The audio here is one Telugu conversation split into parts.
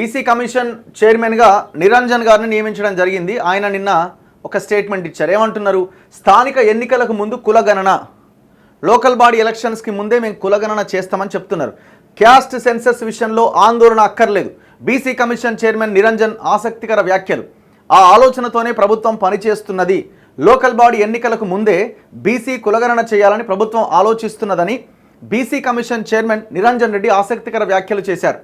బీసీ కమిషన్ చైర్మన్గా నిరంజన్ గారిని నియమించడం జరిగింది. ఆయన నిన్న ఒక స్టేట్మెంట్ ఇచ్చారు. ఏమంటున్నారు? స్థానిక ఎన్నికలకు ముందు కులగణన, లోకల్ బాడీ ఎలక్షన్స్కి ముందే మేము కులగణన చేస్తామని చెప్తున్నారు. క్యాస్ట్ సెన్సస్ విషయంలో ఆందోళన అక్కర్లేదు. బీసీ కమిషన్ చైర్మన్ నిరంజన్ ఆసక్తికర వ్యాఖ్యలు. ఆ ఆలోచనతోనే ప్రభుత్వం పనిచేస్తున్నది. లోకల్ బాడీ ఎన్నికలకు ముందే బీసీ కులగణన చేయాలని ప్రభుత్వం ఆలోచిస్తున్నదని BC commission chairman Niranjan Reddy ఆసక్తికర వ్యాఖ్యలు చేశారు.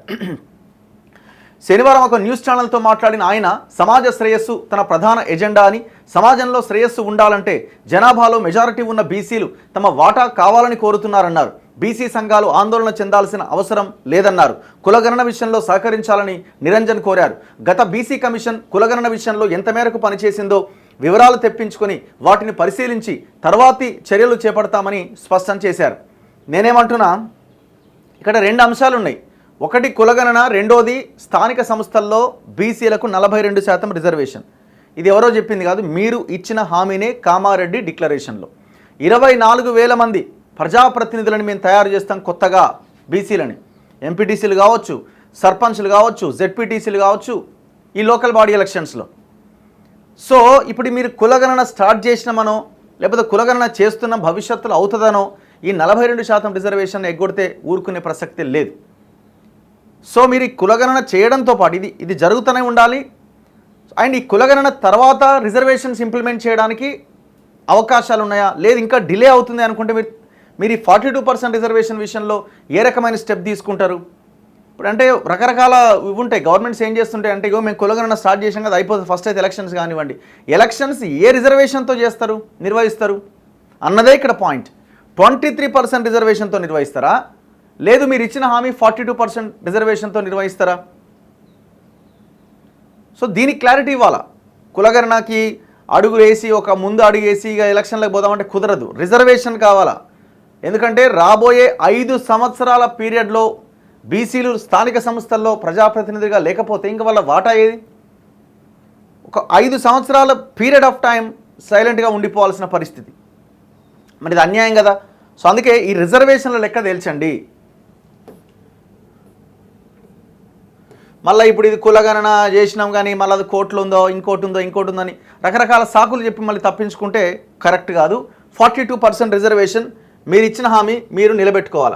శనివారం ఒక న్యూస్ ఛానల్తో మాట్లాడిన ఆయన సమాజ శ్రేయస్సు తన ప్రధాన ఎజెండా అని, సమాజంలో శ్రేయస్సు ఉండాలంటే జనాభాలో మెజారిటీ ఉన్న బీసీలు తమ వాటా కావాలని కోరుతున్నారన్నారు. బీసీ సంఘాలు ఆందోళన చెందాల్సిన అవసరం లేదన్నారు. కులగణన విషయంలో సహకరించాలని నిరంజన్ కోరారు. గత బీసీ కమిషన్ కులగణన విషయంలో ఎంత మేరకు పనిచేసిందో వివరాలు తెప్పించుకొని వాటిని పరిశీలించి తర్వాతి చర్యలు చేపడతామని స్పష్టం చేశారు. నేనేమంటున్నా, ఇక్కడ రెండు అంశాలు ఉన్నాయి. ఒకటి కులగణన, రెండోది స్థానిక సంస్థల్లో బీసీలకు 42% రిజర్వేషన్. ఇది ఎవరో చెప్పింది కాదు, మీరు ఇచ్చిన హామీనే కామారెడ్డి డిక్లరేషన్లో. 24,000 మంది ప్రజాప్రతినిధులను మేము తయారు చేస్తాం కొత్తగా, బీసీలని. ఎంపీటీసీలు కావచ్చు, సర్పంచ్లు కావచ్చు, జెడ్పీటీసీలు కావచ్చు, ఈ లోకల్ బాడీ ఎలక్షన్స్లో. సో ఇప్పుడు మీరు కులగణన స్టార్ట్ చేసినామనో లేకపోతే కులగణన చేస్తున్న భవిష్యత్తులో అవుతుందనో ఈ 42% రిజర్వేషన్ ఎగ్గొడితే ఊరుకునే ప్రసక్తే లేదు. సో మీరు ఈ కులగణన చేయడంతో పాటు ఇది జరుగుతూనే ఉండాలి. అండ్ ఈ కులగణన తర్వాత రిజర్వేషన్స్ ఇంప్లిమెంట్ చేయడానికి అవకాశాలు ఉన్నాయా, లేదు ఇంకా డిలే అవుతుంది అనుకుంటే మీరు ఈ 42% రిజర్వేషన్ విషయంలో ఏ రకమైన స్టెప్ తీసుకుంటారు? ఇప్పుడు అంటే రకరకాల ఇవి ఉంటాయి. గవర్నమెంట్స్ ఏం చేస్తుంటాయి అంటే, మేము కులగణన స్టార్ట్ చేసాం కదా, అయిపోతుంది, ఫస్ట్ అయితే ఎలక్షన్స్ కానివ్వండి. ఎలక్షన్స్ ఏ రిజర్వేషన్తో నిర్వహిస్తారు అన్నదే ఇక్కడ పాయింట్. 23% రిజర్వేషన్తో నిర్వహిస్తారా, లేదు మీరు ఇచ్చిన హామీ 42% రిజర్వేషన్తో నిర్వహిస్తారా? సో దీనికి క్లారిటీ ఇవ్వాలా. కులగణనకి అడుగు వేసి ఒక ముందు అడుగు వేసి ఇక ఎలక్షన్లకు పోదామంటే కుదరదు. రిజర్వేషన్ కావాలా. ఎందుకంటే రాబోయే 5 సంవత్సరాల పీరియడ్లో బీసీలు స్థానిక సంస్థల్లో ప్రజాప్రతినిధిగా లేకపోతే ఇంకా వాళ్ళ వాటా ఏది? ఒక 5 సంవత్సరాల పీరియడ్ ఆఫ్ టైం సైలెంట్గా ఉండిపోవాల్సిన పరిస్థితి. మరి ఇది అన్యాయం కదా. సో అందుకే ఈ రిజర్వేషన్ల లెక్క తేల్చండి. మళ్ళీ ఇప్పుడు ఇది కులగణన చేసినాం కానీ మళ్ళీ అది కోర్టులో ఉందో ఇంకోటి ఉందని రకరకాల సాకులు చెప్పి మళ్ళీ తప్పించుకుంటే కరెక్ట్ కాదు. 42% రిజర్వేషన్ మీరు ఇచ్చిన హామీ మీరు నిలబెట్టుకోవాలా.